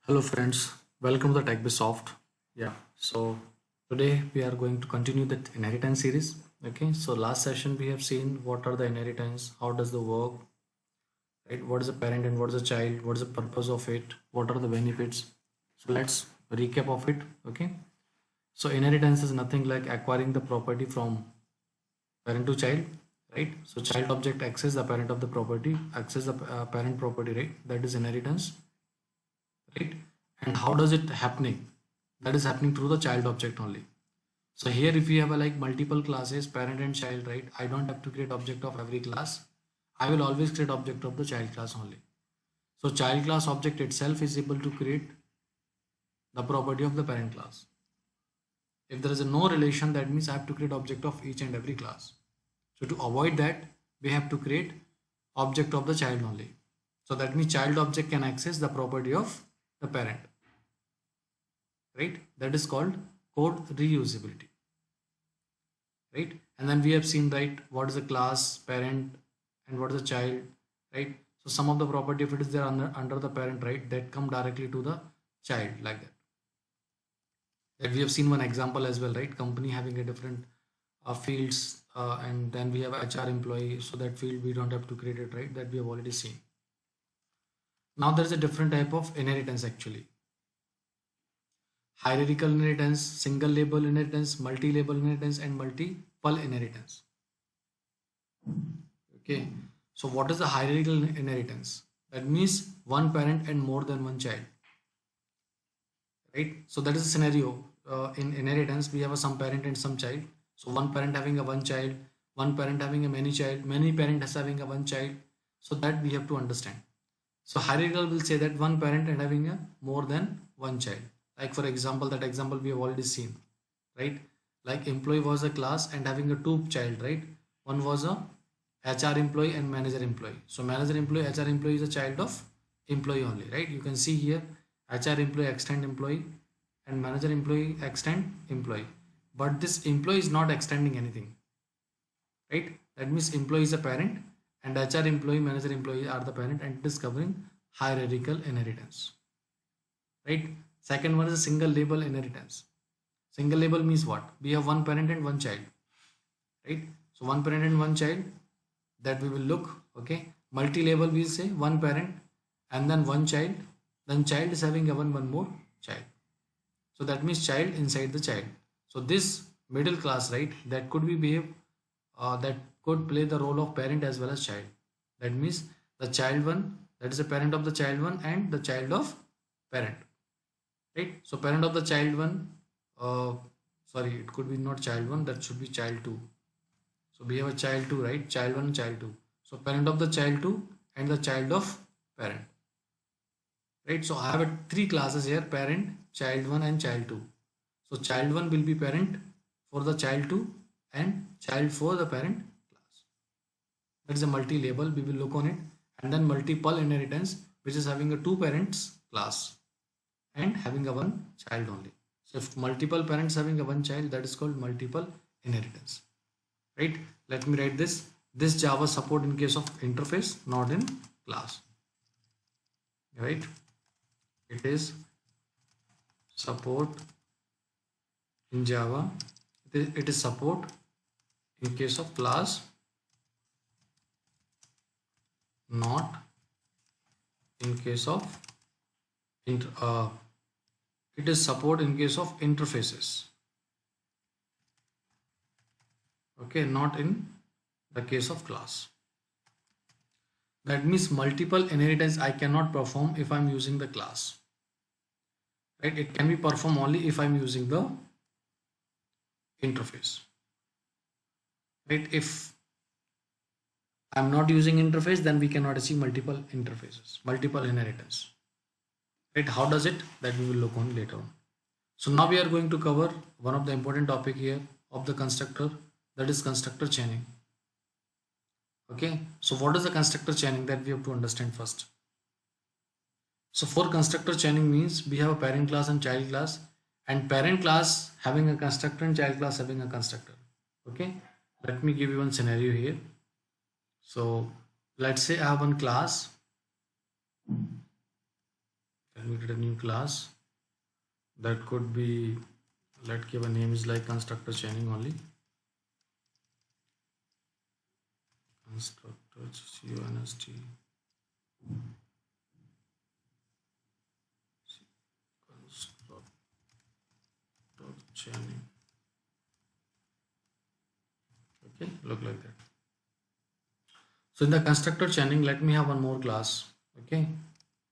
Hello friends, welcome to the TechBisoft. Yeah, so today we are going to continue the inheritance series. Okay, so last session we have seen what are the inheritance, how does the work, right? What is a parent and what is a child, what is the purpose of it, what are the benefits. So let's recap of it. Okay, so inheritance is nothing like acquiring the property from parent to child, right? So child object access the parent of the property, access the parent property, right? That is inheritance, right? And how does it happening? That is happening through the child object only. So here if we have a like multiple classes, parent and child, right? I don't have to create object of every class. I will always create object of the child class only. So child class object itself is able to create the property of the parent class. If there is a no relation, that means I have to create object of each and every class. So to avoid that, we have to create object of the child only. So that means child object can access the property of the parent, right? That is called code reusability, right? And then we have seen, right, what is a class, parent, and what is a child, right? So some of the property, if it is there under the parent, right, that come directly to the child, like that we have seen one example as well, right? Company having a different fields, and then we have HR employee, so that field we don't have to create it, right? That we have already seen. Now there is a different type of inheritance actually: hierarchical inheritance, single label inheritance, multi-label inheritance, and multiple inheritance. Okay, so what is the hierarchical inheritance? That means one parent and more than one child, right? So that is a scenario. In inheritance, we have a some parent and some child. So one parent having a one child, one parent having a many child, many parents having a one child. So that we have to understand. So hierarchical will say that one parent and having a more than one child. Like for example, that example we have already seen, right? Like employee was a class and having a two child, right? One was a HR employee and manager employee. So manager employee, HR employee is a child of employee only, right? You can see here HR employee extend employee and manager employee extend employee. But this employee is not extending anything, right? That means employee is a parent and HR employee, manager employee are the parent, and it is covering hierarchical inheritance, right? Second one is a single label inheritance. Single label means what? We have one parent and one child, right? So one parent and one child, that we will look. Okay, multi-label we say one parent and then one child, then child is having a one more child. So that means child inside the child. So this middle class, right, that could be behave, that could play the role of parent as well as child. That means the child one, that is a parent of the child one and the child of parent, right? So parent of the child one, uh, sorry, it could be not child one, that should be child two. So we have a child 2, right? Child 1, child 2. So parent of the child 2 and the child of parent, right? So I have three classes here: parent, child 1 and child 2. So child 1 will be parent for the child 2 and child for the parent class. That is a multi-label, we will look on it. And then multiple inheritance, which is having a two parents class and having a one child only. So if multiple parents having a one child, that is called multiple inheritance, right? Let me write this Java support in case of interface, not in class, right? It is support in Java, it is support in case of class, not in case of it is support in case of interfaces. Okay, not in the case of class. That means multiple inheritance I cannot perform if I'm using the class, right? It can be performed only if I'm using the interface, right? If I'm not using interface, then we cannot achieve multiple interfaces, multiple inheritance, right? How does it? That we will look on later on. So now we are going to cover one of the important topic here of the constructor, that is constructor chaining. Okay, so what is the constructor chaining? That we have to understand first. So for constructor chaining means we have a parent class and child class, and parent class having a constructor and child class having a constructor. Okay, let me give you one scenario here. So let's say I have one class. Let me create a new class. That could be, let's give a name is like constructor Channing only. Constructor CUNST. Constructor Channing. Okay, look like that. So in the constructor Channing, let me have one more class. Okay,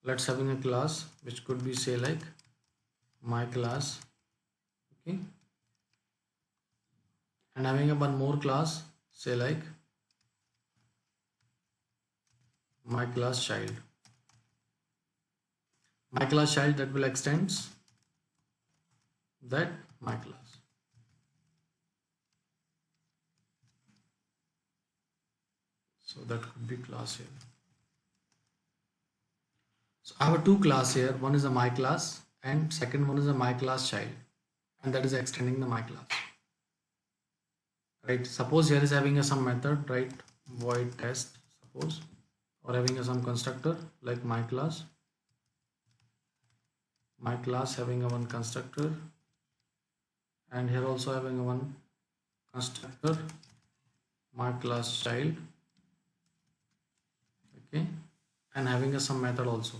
let's having a class which could be say like my class. Okay, and having a one more class say like my class child. My class child that will extends that my class. So that could be class here. So I have two class here. One is a my class and second one is a my class child, and that is extending the my class. Right. Suppose here is having a some method, right? Void test, suppose, or having a some constructor like my class having a one constructor, and here also having a one constructor my class child. Okay, and having a some method also.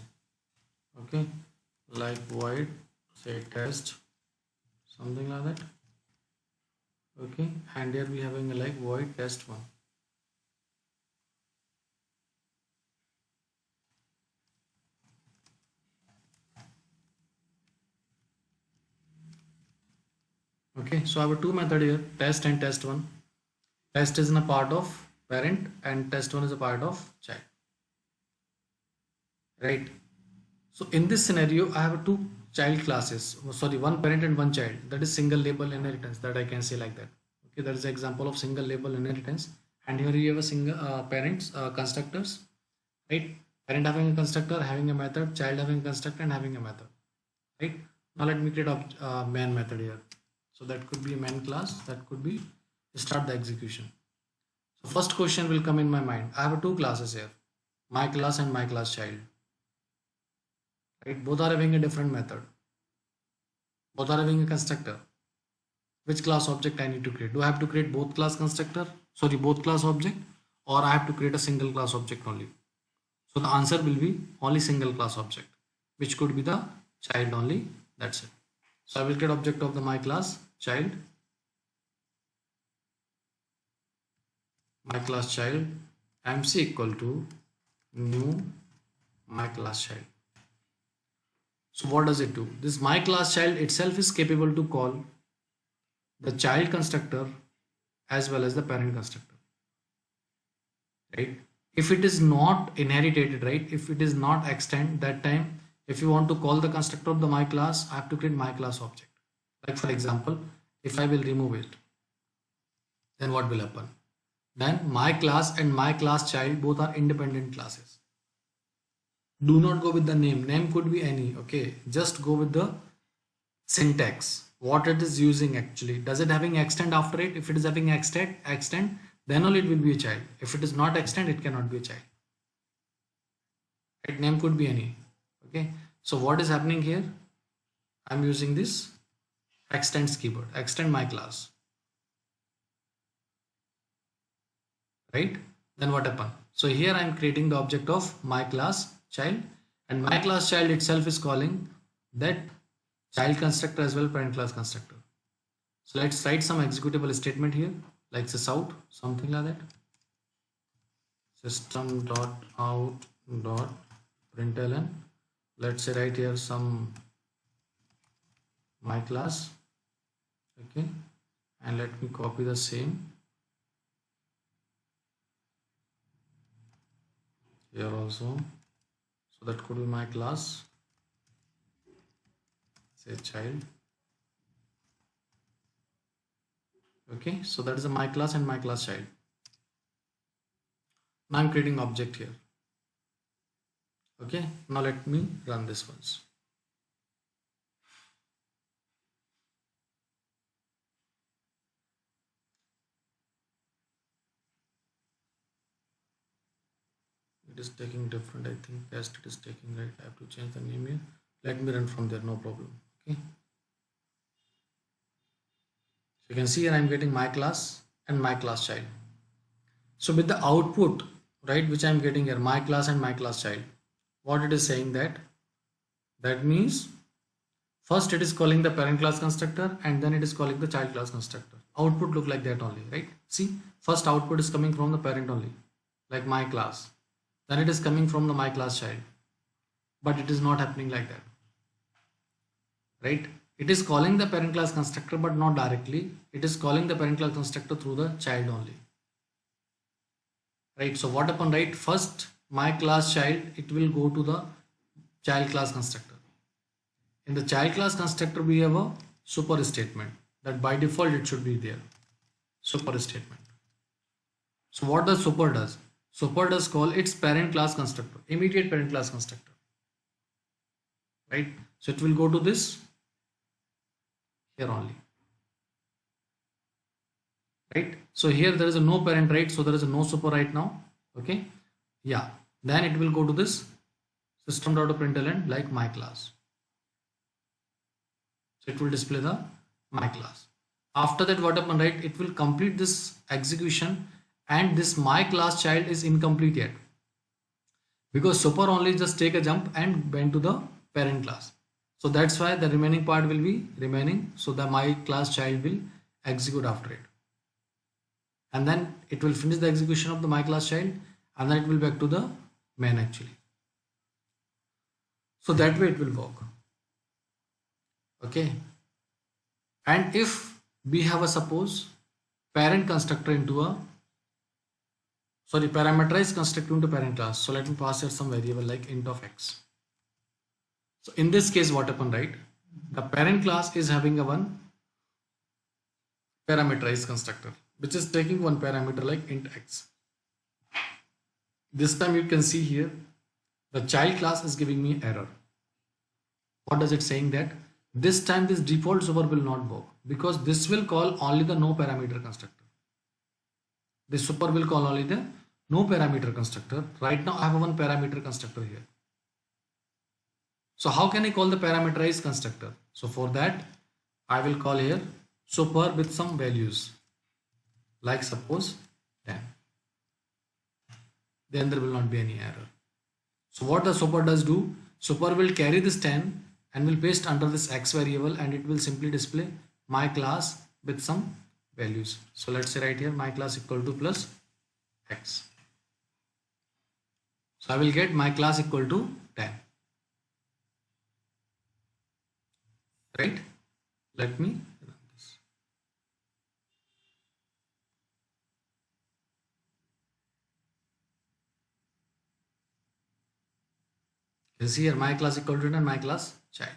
Okay, like void say test, something like that. Okay, and here we having a like void test one. Okay, so I have two method here, test and test one. Test is in a part of parent and test one is a part of child. Right. So in this scenario, I have two child classes. Sorry, one parent and one child. That is single label inheritance. That I can say like that. Okay, that is the example of single label inheritance. And here you have a single parents constructors. Right. Parent having a constructor, having a method, child having a constructor, and having a method. Right. Now let me create a main method here. So that could be a main class. That could be start the execution. So first question will come in my mind. I have two classes here, my class and my class child. Right? Both are having a different method. Both are having a constructor. Which class object I need to create? Do I have to create both class constructor? Sorry, both class object, or I have to create a single class object only? So the answer will be only single class object, which could be the child only. That's it. So I will get object of the my class child, my class child, MC equal to new my class child. So what does it do? This my class child itself is capable to call the child constructor as well as the parent constructor. Right? If it is not inherited, right? If it is not extend, that time if you want to call the constructor of the my class, I have to create my class object. Like for example, if I will remove it, then what will happen? Then my class and my class child both are independent classes. Do not go with the name could be any. Okay, just go with the syntax, what it is using actually. Does it having extend after it? If it is having extend, then only it will be a child. If it is not extend, it cannot be a child. Right? Name could be any. Okay, so what is happening here? I'm using this extends keyword, extend my class. Right? Then what happened? So here I'm creating the object of my class child, and my class child itself is calling that child constructor as well parent class constructor. So let's write some executable statement here, like sysout, something like that. System.out.println. Let's say right here some my class. Okay, and let me copy the same here also. So that could be my class, say child. Okay, so that is a my class and my class child. Now I'm creating object here. Okay, now let me run this once. It is taking different, I think test it is taking, right? I have to change the name here. Let me run from there, no problem. Okay. So you can see here I'm getting my class and my class child. So with the output, right, which I'm getting here, my class and my class child, what it is saying that means first it is calling the parent class constructor and then it is calling the child class constructor. Output look like that only, right? See, first output is coming from the parent only, like my class. Then it is coming from the my class child. But it is not happening like that, right? It is calling the parent class constructor but not directly. It is calling the parent class constructor through the child only, right? So what happened, right? First my class child, it will go to the child class constructor. In the child class constructor we have a super statement that by default it should be there, super statement. So what does super does? Super does call its parent class constructor, immediate parent class constructor, right? So it will go to this here only, right? So here there is a no parent, right? So there is a no super right now. Okay, yeah, then it will go to this system.println like my class. So it will display the my class. After that what happened, right? It will complete this execution and this my class child is incomplete yet, because super only just take a jump and went to the parent class. So that's why the remaining part will be remaining. So the my class child will execute after it. And then it will finish the execution of the my class child and then it will back to the main actually. So that way it will work. Okay. And if we have a suppose parent constructor into a parameterized constructor into parent class. So let me pass here some variable like int of x. So in this case what happened, right? The parent class is having a one parameterized constructor which is taking one parameter like int x. This time you can see here the child class is giving me error. What does it saying? That this time this default super will not work because this will call only the no parameter constructor. This super will call only the no parameter constructor. Right now I have one parameter constructor here. So how can I call the parameterized constructor? So for that I will call here super with some values like suppose 10. Then there will not be any error. So what the super does do? Super will carry this 10 and will paste under this x variable and it will simply display my class with some values. So let's say right here my class equal to plus x. So I will get my class equal to 10. Right? Let me run this. You see here my class equal to 10 and my class child.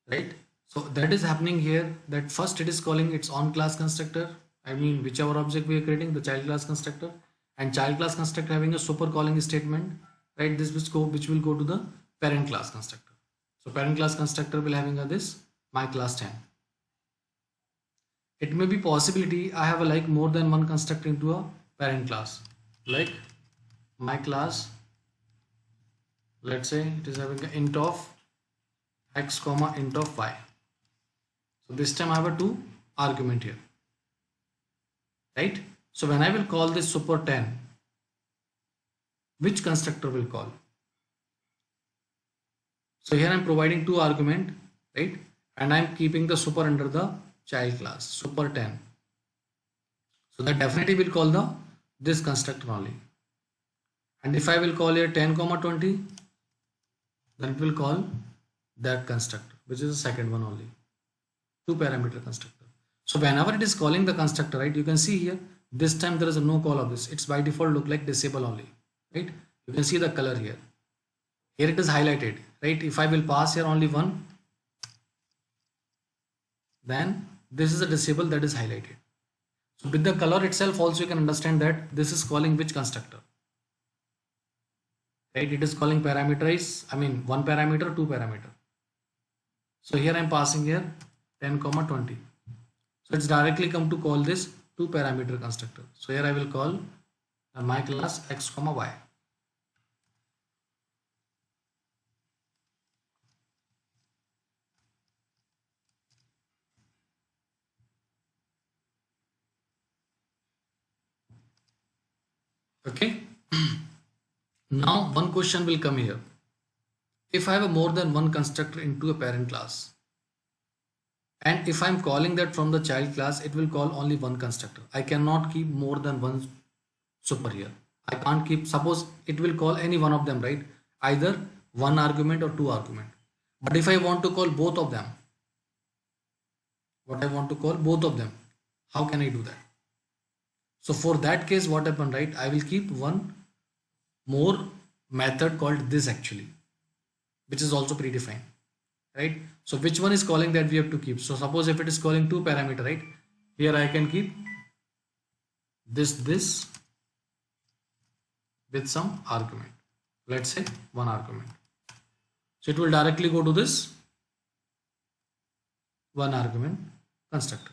Right? So that is happening here, that first it is calling its own class constructor. I mean whichever object we are creating, the child class constructor, and child class constructor having a super calling statement, right? This which will go to the parent class constructor. So parent class constructor will having a this my class 10. It may be possibility I have a like more than one constructor into a parent class, like my class, let's say it is having an int of x comma int of y. So this time I have a two argument here, right? So when I will call this super 10, which constructor will call? So here I am providing two argument, right? And I am keeping the super under the child class, super 10. So that definitely will call the this constructor only. And if I will call here 10 comma 20, then it will call that constructor, which is the second one only, two parameter constructor. So whenever it is calling the constructor, right, you can see here this time there is a no call of this. It's by default look like disable only, right? You can see the color here. Here it is highlighted, right? If I will pass here only one, then this is a disable that is highlighted. So with the color itself also you can understand that this is calling which constructor, right? It is calling parameterize, I mean one parameter, two parameter. So here I am passing here 10 comma 20. So it's directly come to call this two parameter constructor. So here I will call my class x comma y. Okay. Now one question will come here. If I have a more than one constructor into a parent class, and if I'm calling that from the child class, it will call only one constructor. I cannot keep more than one super here. I can't keep, suppose it will call any one of them, right? Either one argument or two argument. But if I want to call both of them, what I want to call both of them, how can I do that? So for that case, what happened, right? I will keep one more method called this actually, which is also predefined, right? So which one is calling that we have to keep? So suppose if it is calling two parameter, right? Here I can keep this with some argument. Let's say one argument. So it will directly go to this one argument constructor,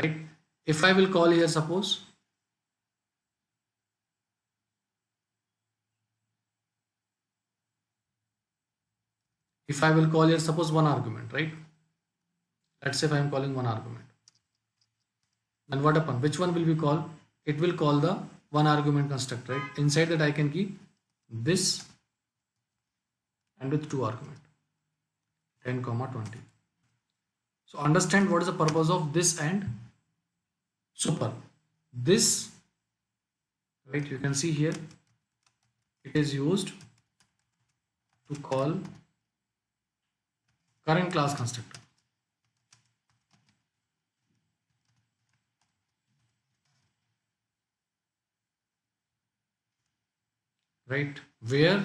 right? If I will call here, suppose if I will call here, suppose one argument, right? Let's say if I am calling one argument, then what happen? Which one will we call? It will call the one argument constructor, right? Inside that I can keep this and with two argument, 10, 20. So understand what is the purpose of this and super. This, right? You can see here, it is used to call current class constructor. Right, where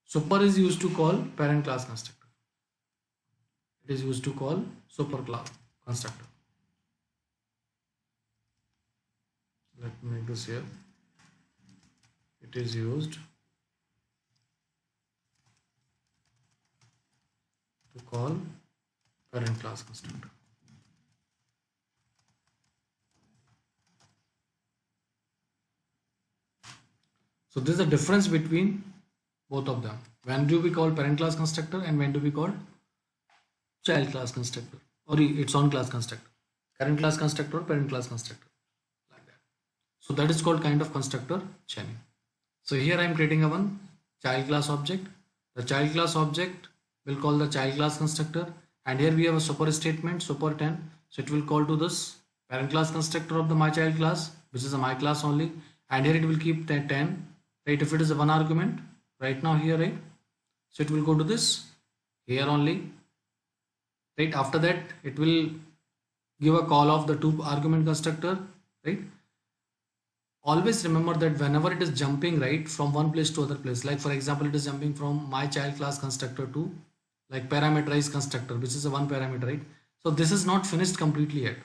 super is used to call parent class constructor. It is used to call super class constructor. Let me make this here. It is used to call current class constructor. So this is the difference between both of them. When do we call parent class constructor and when do we call child class constructor or its own class constructor? Current class constructor or parent class constructor, like that. So that is called kind of constructor chaining. So here I am creating a one child class object. The child class object will call the child class constructor, and here we have a super statement, super 10. So it will call to this parent class constructor of the my child class, which is a my class only, and here it will keep 10, right? If it is a one argument right now here, right? So it will go to this here only, right? After that it will give a call of the two argument constructor, right? Always remember that whenever it is jumping, right, from one place to other place, like for example it is jumping from my child class constructor to like parameterized constructor, which is a one parameter, right? So this is not finished completely yet.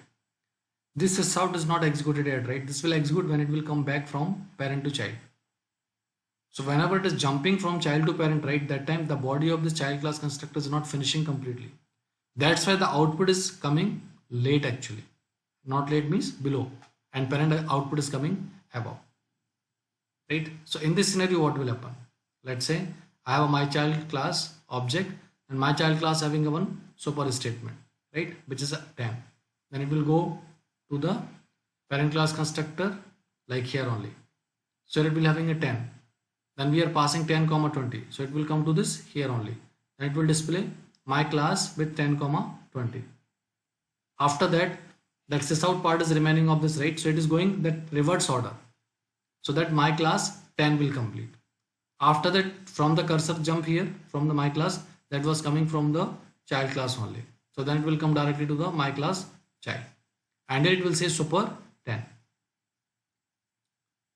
This sysouts is not executed yet, right? This will execute when it will come back from parent to child. So whenever it is jumping from child to parent, right, that time the body of this child class constructor is not finishing completely. That's why the output is coming late actually. Not late means below, and parent output is coming above, right? So in this scenario, what will happen? Let's say I have a my child class object and my child class having a one super statement, right, which is a 10. Then it will go to the parent class constructor like here only. So it will having a 10. Then we are passing 10, 20. So it will come to this here only. Then it will display my class with 10, 20. After that, that sysout part is remaining of this, right? So it is going that reverse order. So that my class 10 will complete. After that, from the cursor jump here, from the my class, that was coming from the child class only. So then it will come directly to the my class child. And here it will say super 10.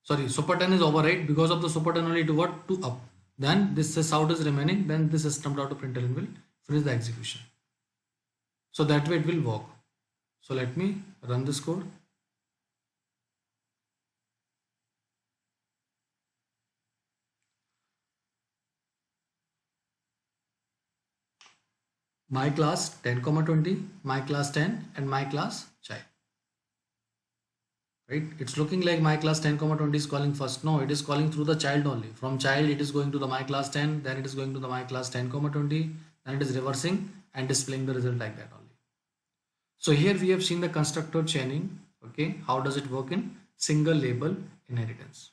Sorry, super 10 is over, right? Because of the super 10 only to what? To up. Then this sysout is remaining. Then this system.println will finish the execution. So that way it will work. So let me run this code. My class 10, 20, my class 10 and my class child. Right? It's looking like my class 10, 20 is calling first. No, it is calling through the child only. From child it is going to the my class 10, then it is going to the my class 10, 20, then it is reversing and displaying the result like that only. So here we have seen the constructor chaining. Okay, how does it work in single label inheritance.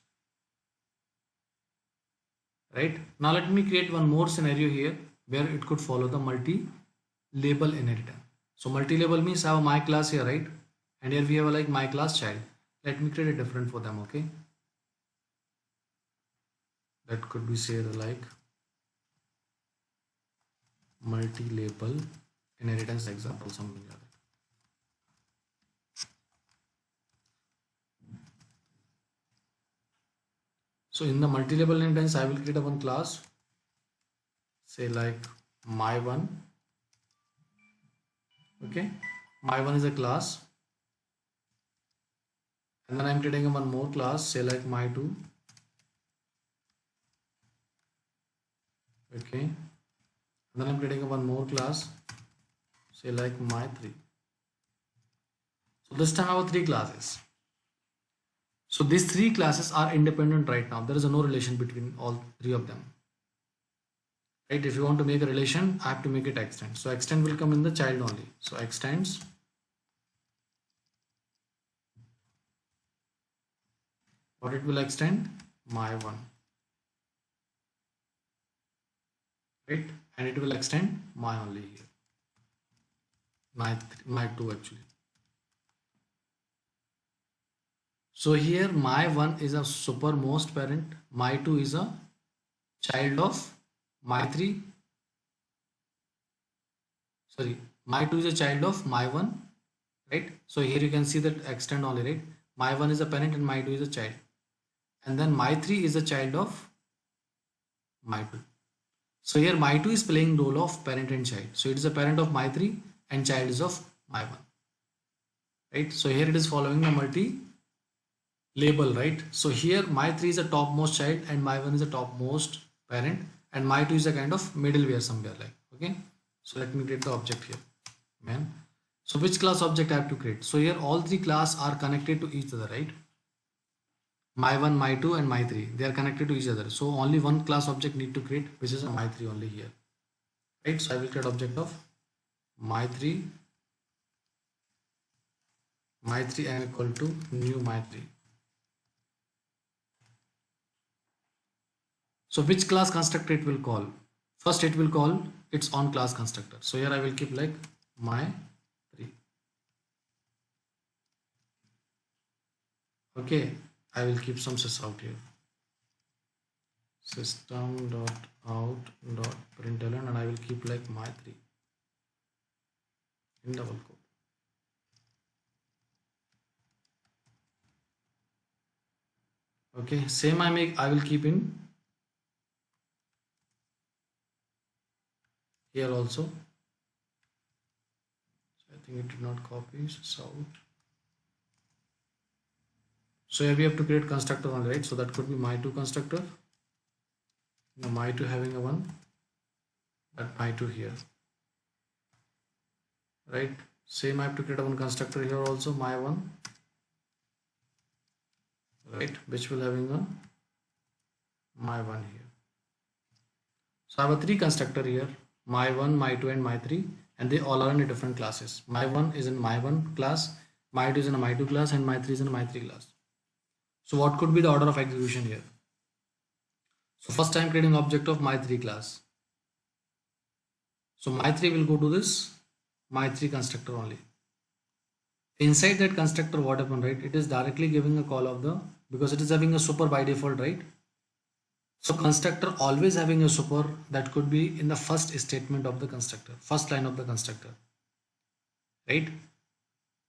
Right? Now let me create one more scenario here where it could follow the multi-label inheritance. So multi-label means I have my class here, right? And here we have like my class child. Let me create a different for them, okay? That could be say like multi-label inheritance example, something like that. So in the multi-label inheritance, I will create a one class, say like my1. Okay, my1 is a class, and then I'm creating a one more class, say like my2. Okay, and then I'm creating a one more class, say like my3. So this time I have three classes. So these three classes are independent right now. There is no relation between all three of them. Right? If you want to make a relation, I have to make it extend. So extend will come in the child only. So extends what it will extend? My1. Right? And it will extend my only here. My2 actually. So here my1 is a supermost parent, my2 is a child of my3. Sorry, my2 is a child of my1, right? So here you can see that extend only, right? My1 is a parent and my2 is a child. And then my3 is a child of my2. So here my2 is playing role of parent and child. So it is a parent of my3 and child is of my1. Right? So here it is following the multi-label, right? So here my3 is a topmost child and my1 is a topmost parent and my2 is a kind of middleware somewhere like, okay? So let me create the object here, man. So which class object I have to create? So here all three classes are connected to each other, right? My1, my2 and my3, they are connected to each other. So only one class object need to create, which is a my3 only here, right? So I will create object of my3 and equal to new my3. So which class constructor it will call? First it will call its own class constructor. So here I will keep like my3. Okay, I will keep some sys out here. System.out.println and I will keep like my3 in double quote. Okay, same I will keep in here also. So I think it did not copy sys out. So here we have to create constructor only, right? So that could be my2 constructor. Now my2 having a one, that my2 here, right? Same I have to create a one constructor here also, my1, right? Which will having a my1 here. So I have a three constructor here, my1, my2 and my3, and they all are in different classes. My1 is in my1 class, my2 is in a my2 class and my3 is in a my3 class. So what could be the order of execution here? So first I am creating object of my3 class. So my3 will go to this my3 constructor only. Inside that constructor, what happened, right? It is directly giving a call of the, because it is having a super by default, right? So constructor always having a super that could be in the first statement of the constructor, first line of the constructor, right?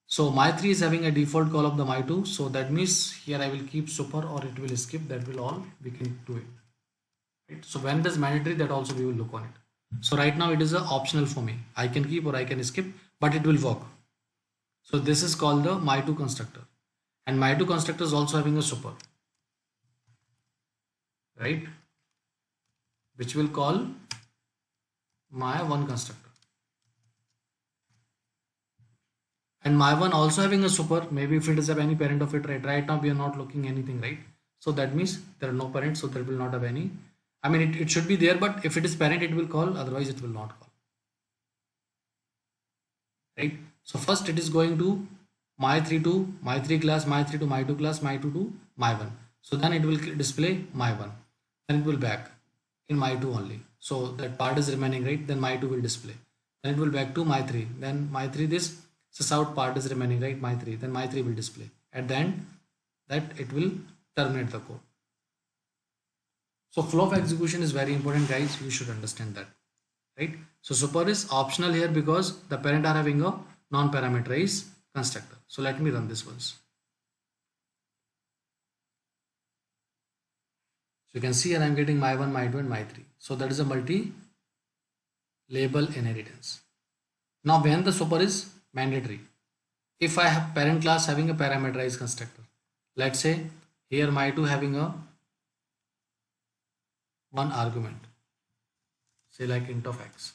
So my3 is having a default call of the my2. So that means here I will keep super or it will skip, that will all we can do it. Right? So when it is mandatory, that also we will look on it. So right now it is a optional for me. I can keep or I can skip, but it will work. So this is called the my2 constructor, and my2 constructor is also having a super, right? Which will call my1 constructor. And my1 also having a super, maybe if it is have any parent of it, right now we are not looking anything, right? So that means there are no parents, so there will not have any. I mean it should be there, but if it is parent it will call, otherwise it will not call, right? So first it is going to my3 to my3 class, my3 to my2 class, my2 to my1. So then it will display my1, then it will back in my2 only. So that part is remaining, right? Then my2 will display, then it will back to my3, then my3 this out part is remaining, right? My3, then my3 will display. At the end that it will terminate the code. So flow of execution is very important, guys. You should understand that, right? So super is optional here because the parent are having a non-parameterized constructor. So let me run this once. So you can see here I'm getting my1, my2 and my3. So that is a multi-label inheritance. Now when the super is mandatory, if I have parent class having a parameterized constructor, let's say here my2 having a one argument, say like int of x.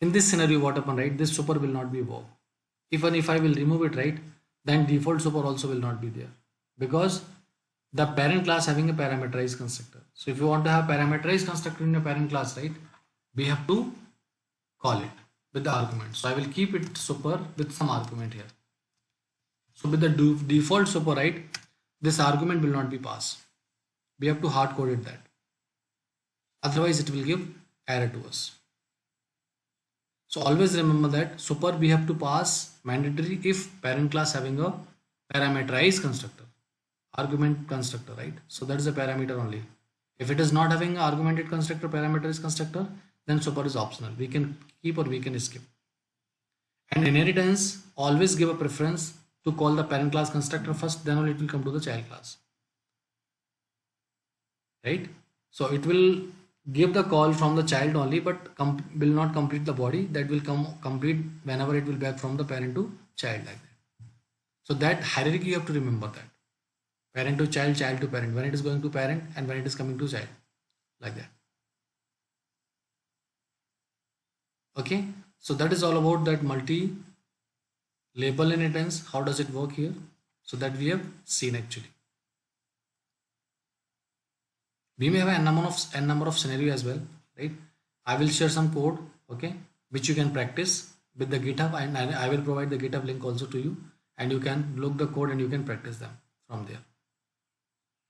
In this scenario, what happen, right? This super will not be work. Even if I will remove it, right, then default super also will not be there because the parent class having a parameterized constructor. So if you want to have parameterized constructor in your parent class, right, we have to call it with the argument. So I will keep it super with some argument here. So with the default super, right, this argument will not be passed. We have to hard code it that. Otherwise it will give error to us. So always remember that super we have to pass mandatory if parent class having a parameterized constructor, argument constructor, right? So that is a parameter only. If it is not having argumented constructor, parameterized constructor, then super is optional. We can keep or we can skip. And inheritance always give a preference to call the parent class constructor first, then only it will come to the child class, right? So it will give the call from the child only, but will not complete the body. That will complete whenever it will back from the parent to child, like that. So that hierarchy you have to remember, that parent to child, child to parent, when it is going to parent and when it is coming to child, like that. Okay, so that is all about that multi label inheritance. How does it work here? So that we have seen actually. We may have n number of scenario as well, right? I will share some code, okay, which you can practice with the GitHub, and I will provide the GitHub link also to you, and you can look the code and you can practice them from there.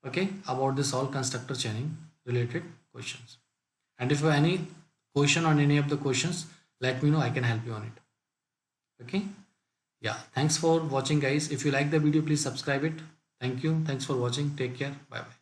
Okay, about this all constructor chaining related questions. And if you have any question on any of the questions, let me know, I can help you on it. Okay, yeah, thanks for watching, guys. If you like the video, please subscribe it. Thank you, thanks for watching, take care, bye bye.